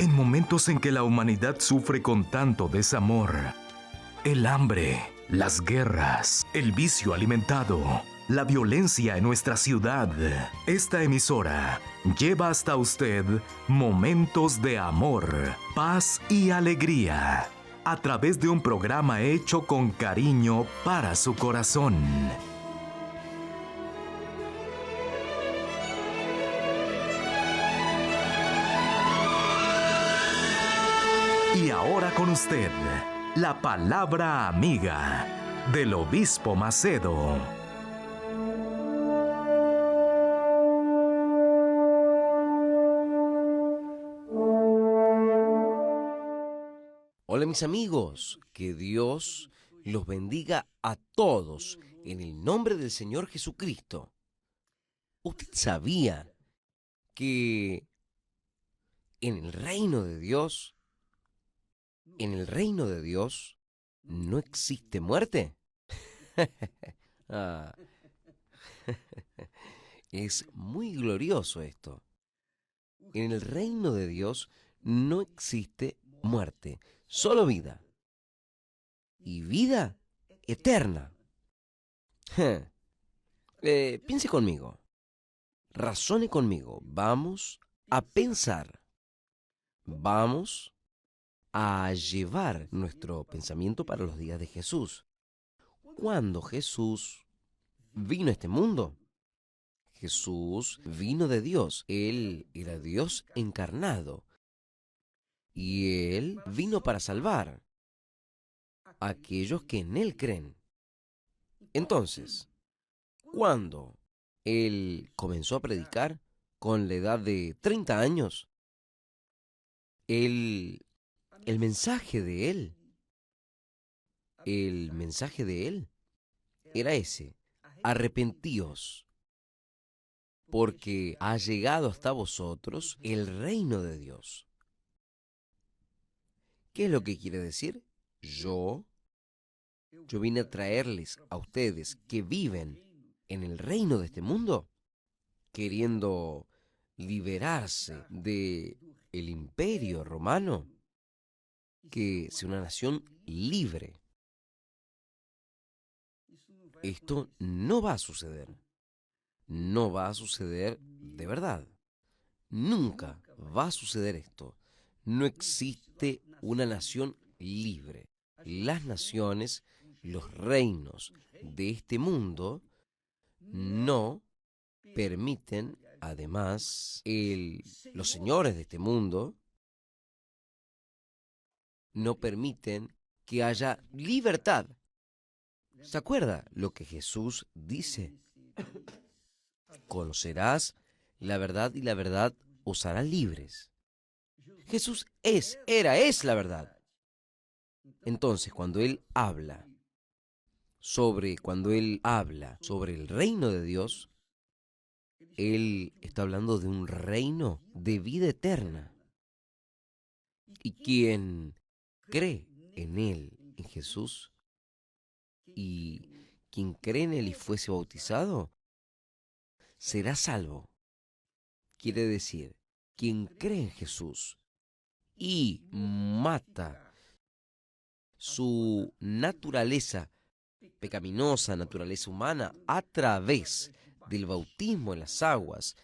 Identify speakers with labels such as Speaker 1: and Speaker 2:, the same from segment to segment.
Speaker 1: En momentos en que la humanidad sufre con tanto desamor, el hambre, las guerras, el vicio alimentado, la violencia en nuestra ciudad, esta emisora lleva hasta usted momentos de amor, paz y alegría, a través de un programa hecho con cariño para su corazón. Y ahora con usted, la palabra amiga del Obispo Macedo.
Speaker 2: Hola mis amigos, que Dios los bendiga a todos en el nombre del Señor Jesucristo. ¿Usted sabía que en el reino de Dios, no existe muerte? Ah, es muy glorioso esto. En el reino de Dios no existe muerte, solo vida. Y vida eterna. Piense conmigo, razone conmigo, vamos a pensar, vamos a llevar nuestro pensamiento para los días de Jesús. Cuando Jesús vino a este mundo, Jesús vino de Dios, Él era Dios encarnado y Él vino para salvar a aquellos que en Él creen. Entonces, cuando Él comenzó a predicar con la edad de 30 años, Él, el mensaje de Él, el mensaje de Él era ese: arrepentíos, porque ha llegado hasta vosotros el reino de Dios. ¿Qué es lo que quiere decir? Yo vine a traerles a ustedes que viven en el reino de este mundo, queriendo liberarse de el imperio romano, que sea una nación libre. Esto no va a suceder. No va a suceder de verdad. Nunca va a suceder esto. No existe una nación libre. Las naciones, los reinos de este mundo no permiten, además, los señores de este mundo no permiten que haya libertad. ¿Se acuerda lo que Jesús dice? Conocerás la verdad y la verdad os hará libres. Jesús es la verdad. Entonces, cuando Él habla sobre el reino de Dios, Él está hablando de un reino de vida eterna. Y quien cree en Él, en Jesús, y quien cree en Él y fuese bautizado, será salvo. Quiere decir, quien cree en Jesús y mata su naturaleza pecaminosa, naturaleza humana, a través del bautismo en las aguas.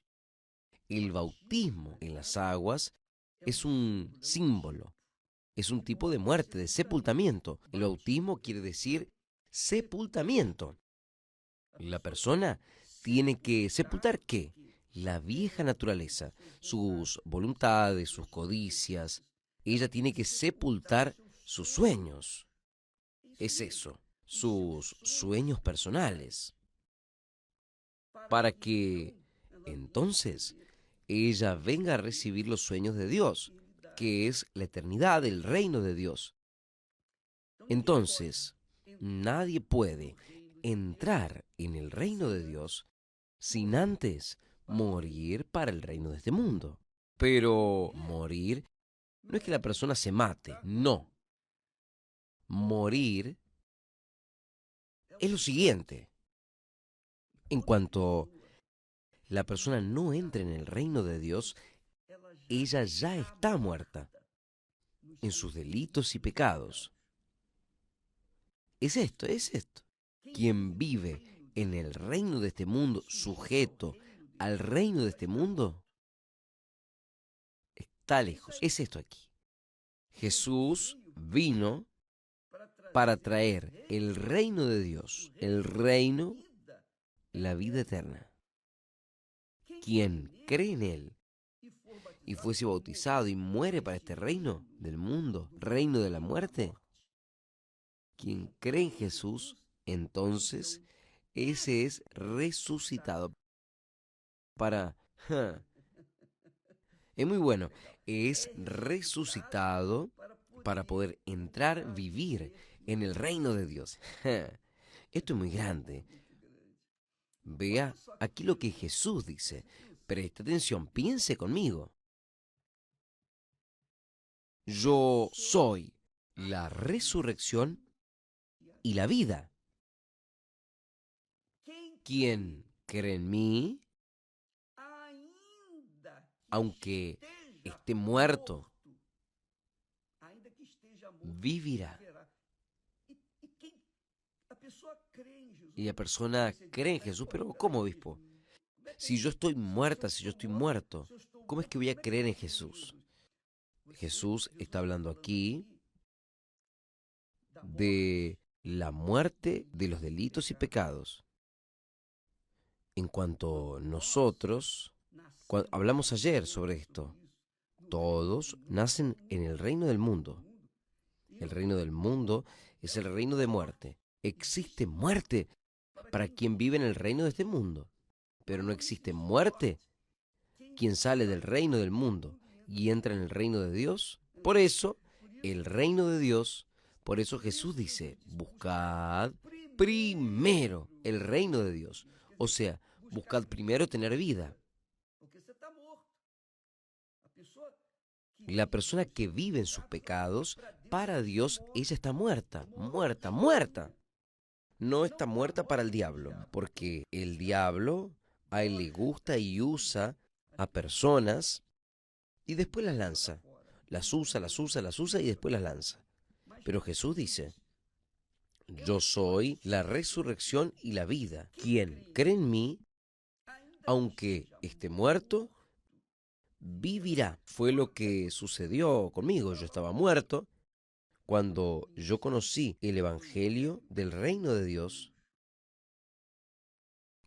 Speaker 2: El bautismo en las aguas es un símbolo, es un tipo de muerte, de sepultamiento. El bautismo quiere decir sepultamiento. La persona tiene que sepultar ¿qué? La vieja naturaleza, sus voluntades, sus codicias. Ella tiene que sepultar sus sueños. Es eso, sus sueños personales. Para que entonces ella venga a recibir los sueños de Dios, que es la eternidad, el reino de Dios. Entonces, nadie puede entrar en el reino de Dios sin antes morir para el reino de este mundo. Pero morir no es que la persona se mate, no. Morir es lo siguiente. En cuanto la persona no entra en el reino de Dios, ella ya está muerta en sus delitos y pecados. Es esto, es esto. Quien vive en el reino de este mundo, sujeto al reino de este mundo, está lejos. Es esto aquí. Jesús vino para traer el reino de Dios, el reino, la vida eterna. Quien cree en Él y fuese bautizado y muere para este reino del mundo, reino de la muerte, quien cree en Jesús, entonces ese es resucitado para... Es muy bueno, es resucitado para poder entrar, vivir en el reino de Dios. Esto es muy grande. Vea aquí lo que Jesús dice. Preste atención, piense conmigo. Yo soy la resurrección y la vida. Quien cree en mí, aunque esté muerto, vivirá. Y la persona cree en Jesús, pero ¿cómo, obispo? Si yo estoy muerta, si yo estoy muerto, ¿cómo es que voy a creer en Jesús? Jesús está hablando aquí de la muerte de los delitos y pecados. En cuanto nosotros, hablamos ayer sobre esto, todos nacen en el reino del mundo. El reino del mundo es el reino de muerte. Existe muerte para quien vive en el reino de este mundo, pero no existe muerte quien sale del reino del mundo y entra en el reino de Dios. Por eso, el reino de Dios, por eso Jesús dice, buscad primero el reino de Dios. O sea, buscad primero tener vida. La persona que vive en sus pecados, para Dios, ella está muerta, muerta, muerta. No está muerta para el diablo, porque el diablo a él le gusta y usa a personas y después las lanza. Las usa, las usa, las usa y después las lanza. Pero Jesús dice, yo soy la resurrección y la vida. Quien cree en mí, aunque esté muerto, vivirá. Fue lo que sucedió conmigo. Yo estaba muerto. Cuando yo conocí el Evangelio del reino de Dios,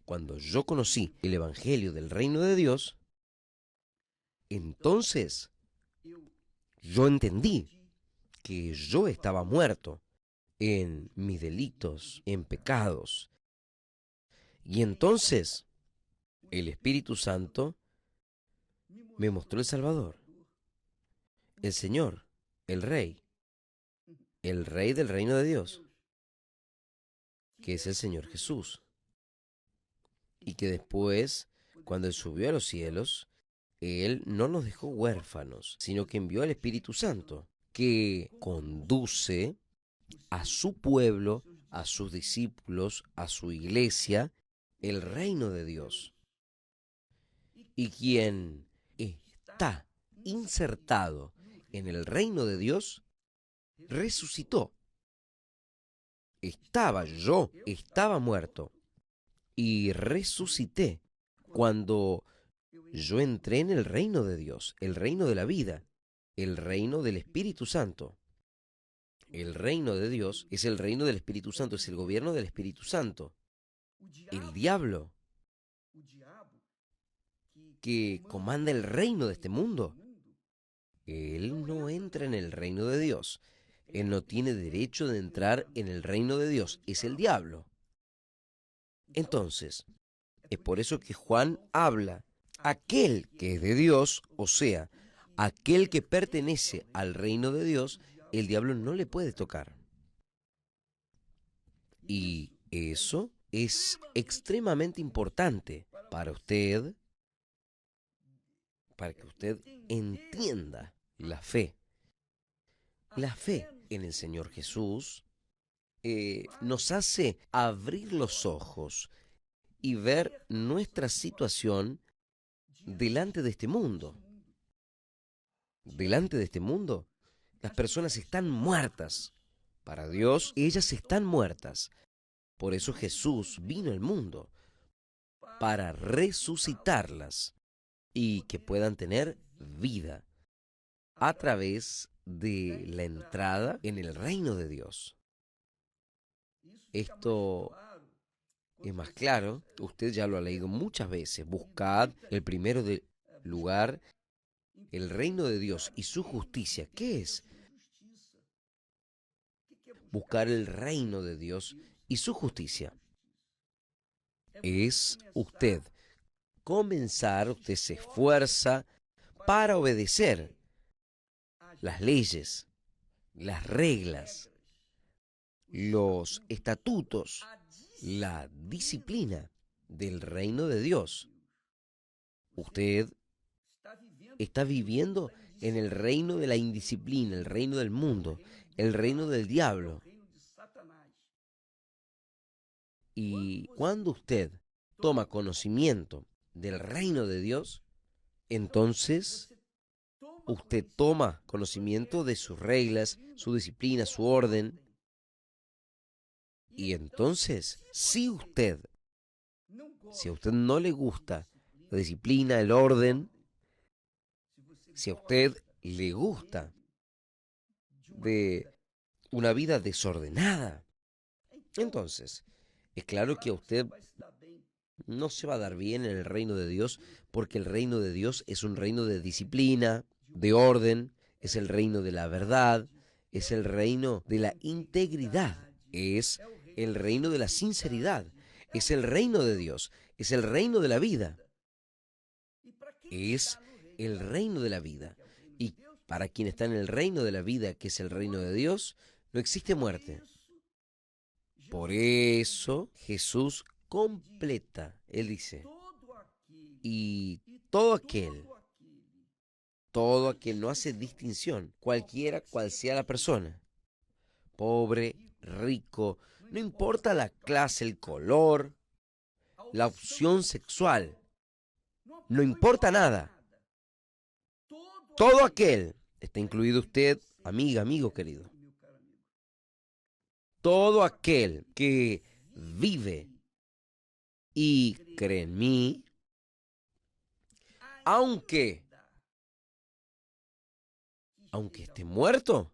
Speaker 2: cuando yo conocí el Evangelio del reino de Dios, entonces yo entendí que yo estaba muerto en mis delitos, en pecados. Y entonces el Espíritu Santo me mostró el Salvador, el Señor, el Rey del reino de Dios, que es el Señor Jesús. Y que después, cuando Él subió a los cielos, Él no nos dejó huérfanos, sino que envió al Espíritu Santo, que conduce a su pueblo, a sus discípulos, a su iglesia, el reino de Dios. Y quien está insertado en el reino de Dios, resucitó. Yo estaba muerto y resucité cuando yo entré en el reino de Dios, el reino de la vida, el reino del Espíritu Santo. El reino de Dios es el reino del Espíritu Santo, es el gobierno del Espíritu Santo. El diablo que comanda el reino de este mundo, él no entra en el reino de Dios. Él no tiene derecho de entrar en el reino de Dios. Es el diablo. Entonces, es por eso que Juan habla. Aquel que es de Dios, o sea, aquel que pertenece al reino de Dios, el diablo no le puede tocar. Y eso es extremadamente importante para usted, para que usted entienda la fe. La fe en el Señor Jesús nos hace abrir los ojos y ver nuestra situación delante de este mundo. delante de este mundo, las personas están muertas. Para Dios, ellas están muertas. Por eso Jesús vino al mundo, para resucitarlas y que puedan tener vida a través de la entrada en el reino de Dios. Esto es más claro, usted ya lo ha leído muchas veces. Buscad el primero de lugar, el reino de Dios y su justicia. ¿Qué es? Buscar el reino de Dios y su justicia. Es usted comenzar, usted se esfuerza para obedecer las leyes, las reglas, los estatutos, la disciplina del reino de Dios. Usted está viviendo en el reino de la indisciplina, el reino del mundo, el reino del diablo. Y cuando usted toma conocimiento del reino de Dios, entonces usted toma conocimiento de sus reglas, su disciplina, su orden. Y entonces, si a usted no le gusta la disciplina, el orden, si a usted le gusta de una vida desordenada, entonces es claro que a usted no se va a dar bien en el reino de Dios, porque el reino de Dios es un reino de disciplina, de orden, es el reino de la verdad, es el reino de la integridad, es el reino de la sinceridad, es el reino de Dios, es el reino de la vida, es el reino de la vida. Y para quien está en el reino de la vida, que es el reino de Dios, no existe muerte. Por eso Jesús completa, Él dice, y todo aquel no hace distinción, cualquiera cual sea la persona, pobre, rico, no importa la clase, el color, la opción sexual, no importa nada. Todo aquel, está incluido usted, amiga, amigo querido, todo aquel que vive y cree en mí, aunque esté muerto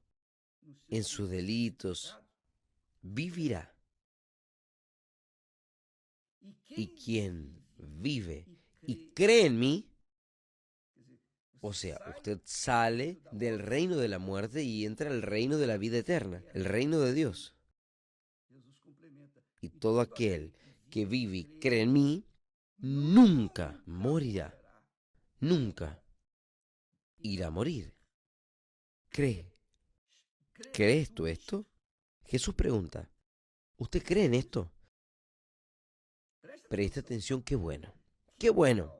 Speaker 2: en sus delitos, vivirá. Y quien vive y cree en mí, o sea, usted sale del reino de la muerte y entra al reino de la vida eterna, el reino de Dios. Y todo aquel que vive y cree en mí, nunca morirá, nunca irá a morir. ¿Crees tú esto? Jesús pregunta, ¿usted cree en esto? Preste atención, qué bueno, qué bueno.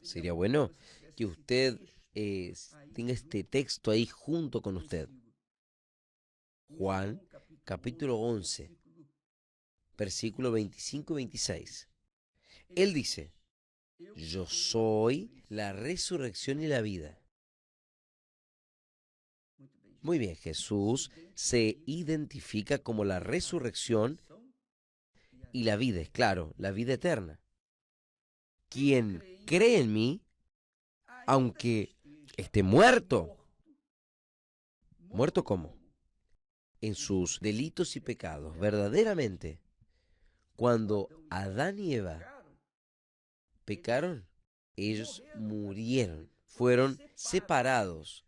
Speaker 2: Sería bueno que usted tenga este texto ahí junto con usted. Juan, capítulo 11, versículo 25 y 26. Él dice, yo soy la resurrección y la vida. Muy bien, Jesús se identifica como la resurrección y la vida, es claro, la vida eterna. Quien cree en mí, aunque esté muerto, ¿muerto cómo? En sus delitos y pecados, verdaderamente. Cuando Adán y Eva pecaron, ellos murieron, fueron separados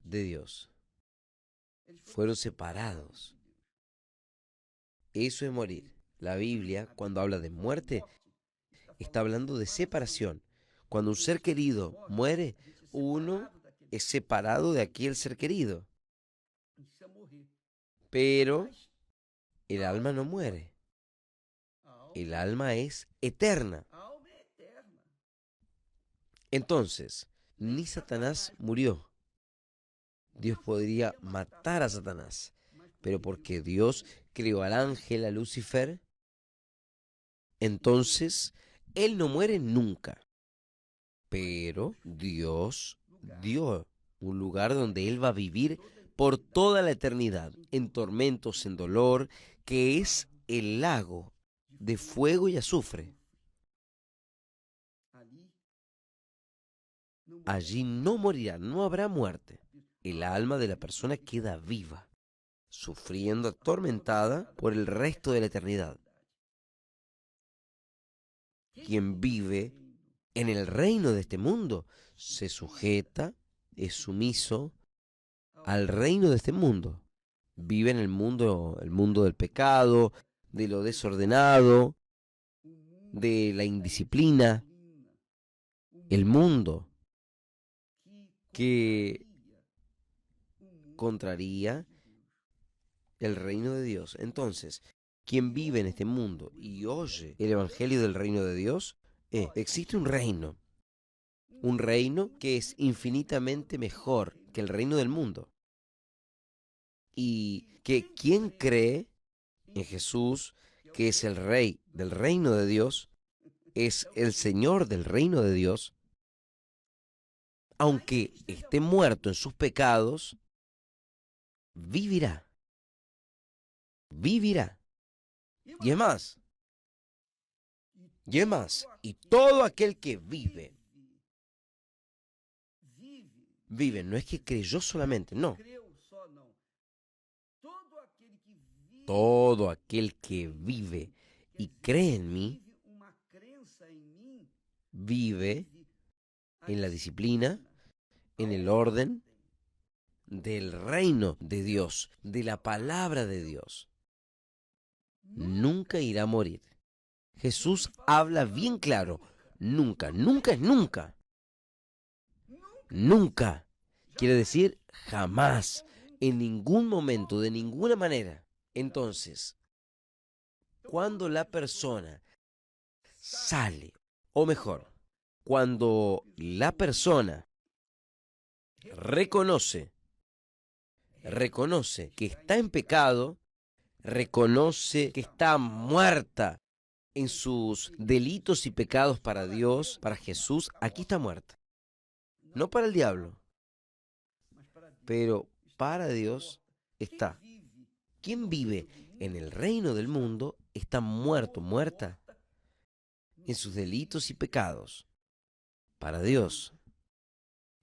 Speaker 2: de Dios. Fueron separados. Eso es morir. La Biblia, cuando habla de muerte, está hablando de separación. Cuando un ser querido muere, uno es separado de aquel ser querido. Pero el alma no muere. El alma es eterna. Entonces, ni Satanás murió. Dios podría matar a Satanás, pero porque Dios creó al ángel, a Lucifer, entonces él no muere nunca. Pero Dios dio un lugar donde él va a vivir por toda la eternidad, en tormentos, en dolor, que es el lago de fuego y azufre. Allí no morirá, no habrá muerte. El alma de la persona queda viva, sufriendo atormentada por el resto de la eternidad. Quien vive en el reino de este mundo se sujeta, es sumiso al reino de este mundo. Vive en el mundo del pecado, de lo desordenado, de la indisciplina, el mundo que contraría el reino de Dios. Entonces, quien vive en este mundo y oye el evangelio del reino de Dios, existe un reino que es infinitamente mejor que el reino del mundo. Y que quien cree en Jesús, que es el Rey del reino de Dios, es el Señor del reino de Dios, aunque esté muerto en sus pecados, vivirá, vivirá. Y es más, y todo aquel que vive, no es que creyó solamente, no. Todo aquel que vive y cree en mí, vive en la disciplina, en el orden del reino de Dios, de la palabra de Dios. Nunca irá a morir. Jesús habla bien claro. Nunca, nunca es nunca. Nunca. Quiere decir jamás, en ningún momento, de ninguna manera. Entonces, cuando la persona sale, o mejor, cuando la persona reconoce que está en pecado, reconoce que está muerta en sus delitos y pecados para Dios, para Jesús, aquí está muerta. No para el diablo, pero para Dios está. Quien vive en el reino del mundo está muerto, muerta en sus delitos y pecados para Dios.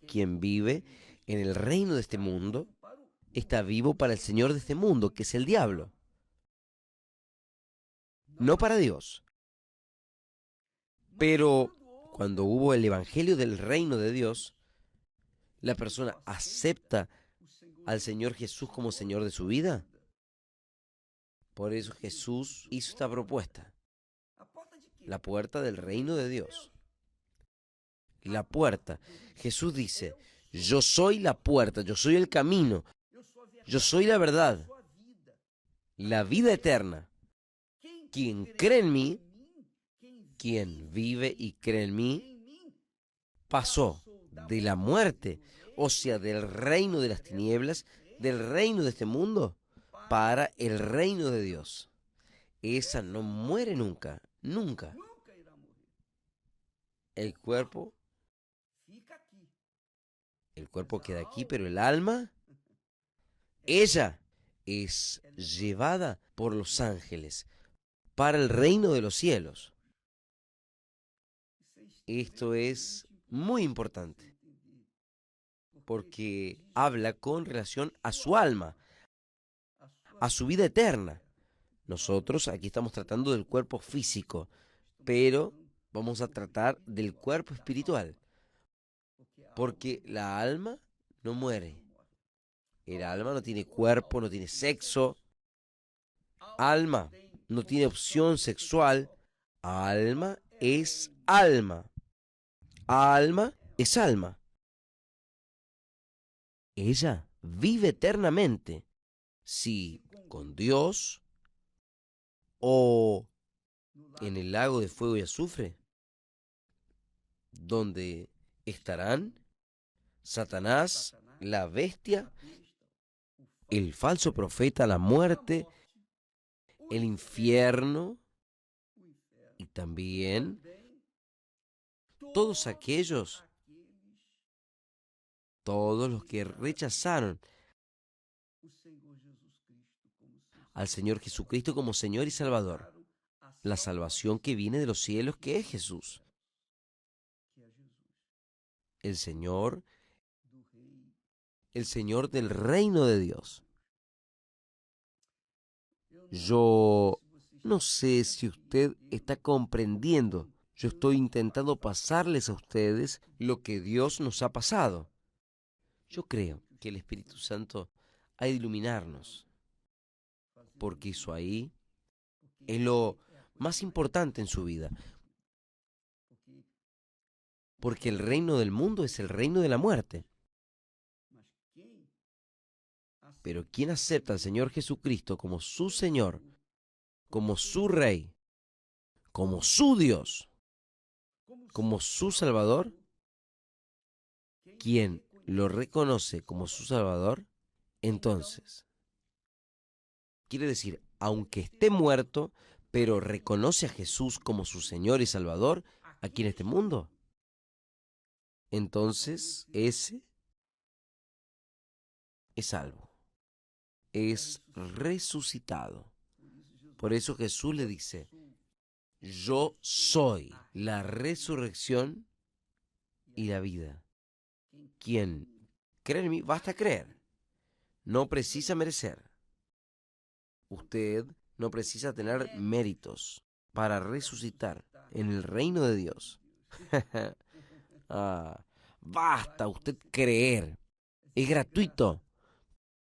Speaker 2: Quien vive en el reino de este mundo está vivo para el Señor de este mundo, que es el diablo. No para Dios. Pero cuando hubo el evangelio del reino de Dios, la persona acepta al Señor Jesús como Señor de su vida. Por eso Jesús hizo esta propuesta. La puerta del reino de Dios. La puerta. Jesús dice, yo soy la puerta, yo soy el camino, yo soy la verdad, la vida eterna. Quien cree en mí, quien vive y cree en mí, pasó de la muerte, o sea, del reino de las tinieblas, del reino de este mundo, para el reino de Dios. Esa no muere nunca, nunca. El cuerpo queda aquí, pero el alma, ella es llevada por los ángeles para el reino de los cielos. Esto es muy importante porque habla con relación a su alma, a su vida eterna. Nosotros aquí estamos tratando del cuerpo físico, pero vamos a tratar del cuerpo espiritual, porque la alma no muere. El alma no tiene cuerpo, no tiene sexo. Alma no tiene opción sexual. Alma es alma. Alma es alma. Ella vive eternamente, si con Dios o en el lago de fuego y azufre, donde estarán Satanás, la bestia, el falso profeta, la muerte, el infierno y también todos aquellos todos los que rechazaron al Señor Jesucristo como Señor y Salvador, la salvación que viene de los cielos, que es Jesús, el Señor del reino de Dios. Yo no sé si usted está comprendiendo. Yo estoy intentando pasarles a ustedes lo que Dios nos ha pasado. Yo creo que el Espíritu Santo ha de iluminarnos, porque eso ahí es lo más importante en su vida. Porque el reino del mundo es el reino de la muerte. Pero quien acepta al Señor Jesucristo como su Señor, como su Rey, como su Dios, como su Salvador, quien lo reconoce como su Salvador, entonces, quiere decir, aunque esté muerto, pero reconoce a Jesús como su Señor y Salvador aquí en este mundo, entonces ese es salvo, es resucitado. Por eso Jesús le dice, yo soy la resurrección y la vida. Quien cree en mí, basta creer. No precisa merecer. Usted no precisa tener méritos para resucitar en el reino de Dios. Basta usted creer. Es gratuito.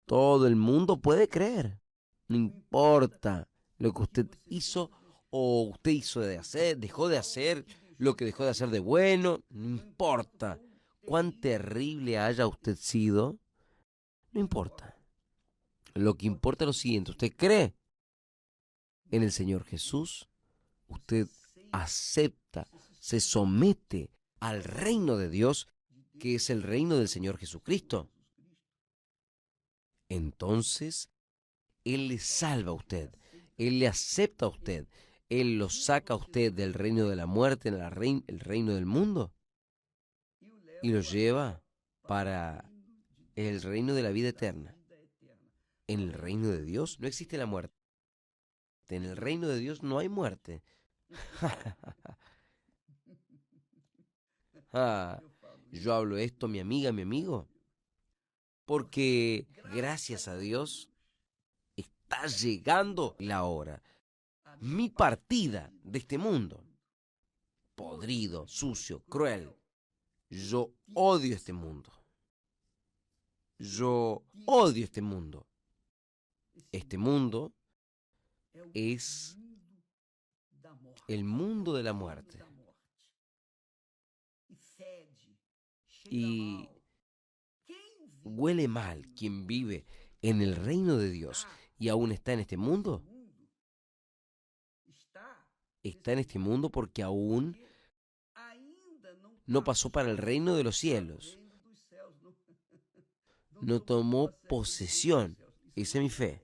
Speaker 2: Todo el mundo puede creer. No importa lo que usted hizo o usted hizo de hacer, dejó de hacer, lo que dejó de hacer de bueno. No importa cuán terrible haya usted sido. No importa. Lo que importa es lo siguiente. Usted cree en el Señor Jesús. Usted acepta, se somete al reino de Dios, que es el reino del Señor Jesucristo. Entonces, Él le salva a usted, Él le acepta a usted, Él lo saca a usted del reino de la muerte en el reino del mundo y lo lleva para el reino de la vida eterna. En el reino de Dios no existe la muerte. En el reino de Dios no hay muerte. Yo hablo esto, mi amiga, mi amigo, porque gracias a Dios está llegando la hora. Mi partida de este mundo, podrido, sucio, cruel. Yo odio este mundo. Yo odio este mundo. Este mundo es el mundo de la muerte. Y huele mal quien vive en el reino de Dios y aún está en este mundo. Está en este mundo porque aún no pasó para el reino de los cielos. No tomó posesión. Esa es mi fe.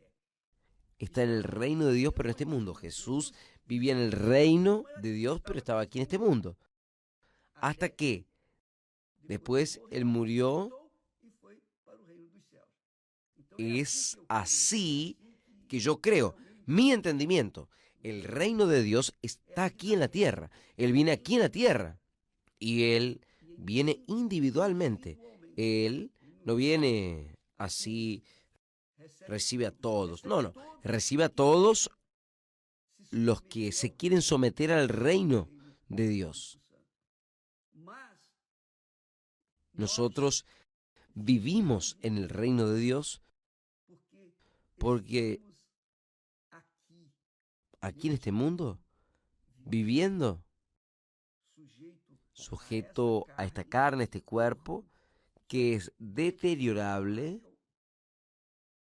Speaker 2: Está en el reino de Dios, pero en este mundo. Jesús vivía en el reino de Dios, pero estaba aquí en este mundo. Hasta que después Él murió. Es así que yo creo. Mi entendimiento. El reino de Dios está aquí en la tierra. Él viene aquí en la tierra. Y Él viene individualmente. Él no viene así, recibe a todos. No. Recibe a todos los que se quieren someter al reino de Dios. Nosotros vivimos en el reino de Dios porque aquí en este mundo, viviendo, sujeto a esta carne, este cuerpo, que es deteriorable,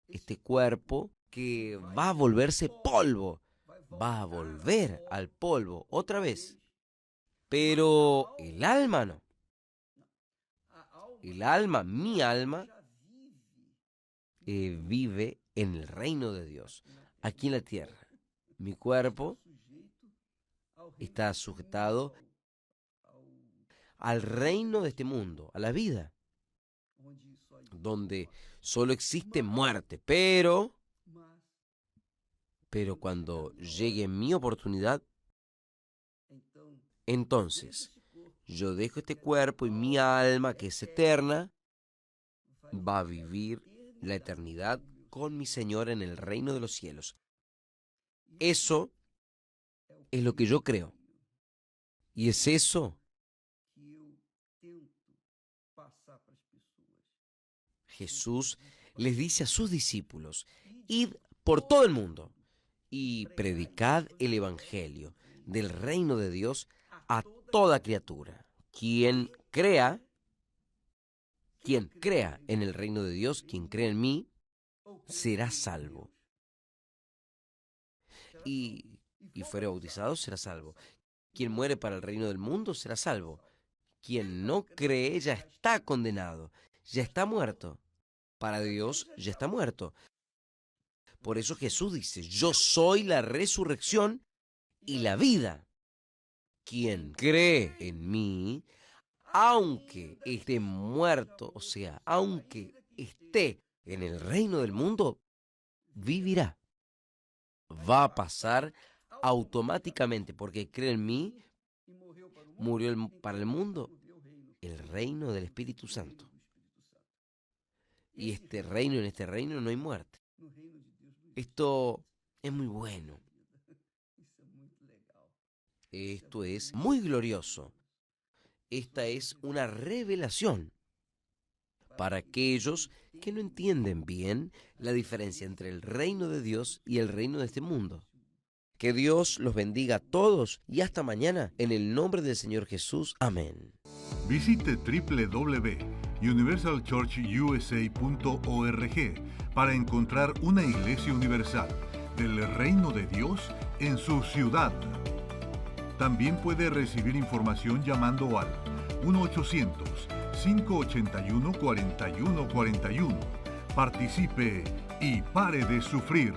Speaker 2: este cuerpo que va a volverse polvo, va a volver al polvo otra vez. Pero el alma no. El alma, mi alma, vive en el reino de Dios, aquí en la tierra. Mi cuerpo está sujetado al reino de este mundo, a la vida, donde solo existe muerte, pero cuando llegue mi oportunidad, entonces yo dejo este cuerpo y mi alma, que es eterna, va a vivir la eternidad con mi Señor en el reino de los cielos. Eso es lo que yo creo. Y es eso Jesús les dice a sus discípulos: id por todo el mundo y predicad el evangelio del reino de Dios a toda criatura. Quien crea en el reino de Dios, quien crea en mí, será salvo. Y fuere bautizado, será salvo. Quien muere para el reino del mundo, será salvo. Quien no cree ya está condenado, ya está muerto. Para Dios ya está muerto. Por eso Jesús dice: yo soy la resurrección y la vida. Quien cree en mí, aunque esté muerto, o sea, aunque esté en el reino del mundo, vivirá. Va a pasar automáticamente, porque cree en mí, murió para el mundo, el reino del Espíritu Santo. Y en este reino no hay muerte. Esto es muy bueno. Esto es muy glorioso. Esta es una revelación para aquellos que no entienden bien la diferencia entre el reino de Dios y el reino de este mundo. Que Dios los bendiga a todos y hasta mañana, en el nombre del Señor Jesús. Amén.
Speaker 3: Visite www.universalchurchusa.org para encontrar una iglesia universal del reino de Dios en su ciudad. También puede recibir información llamando al 1-800-581-4141. Participe y pare de sufrir.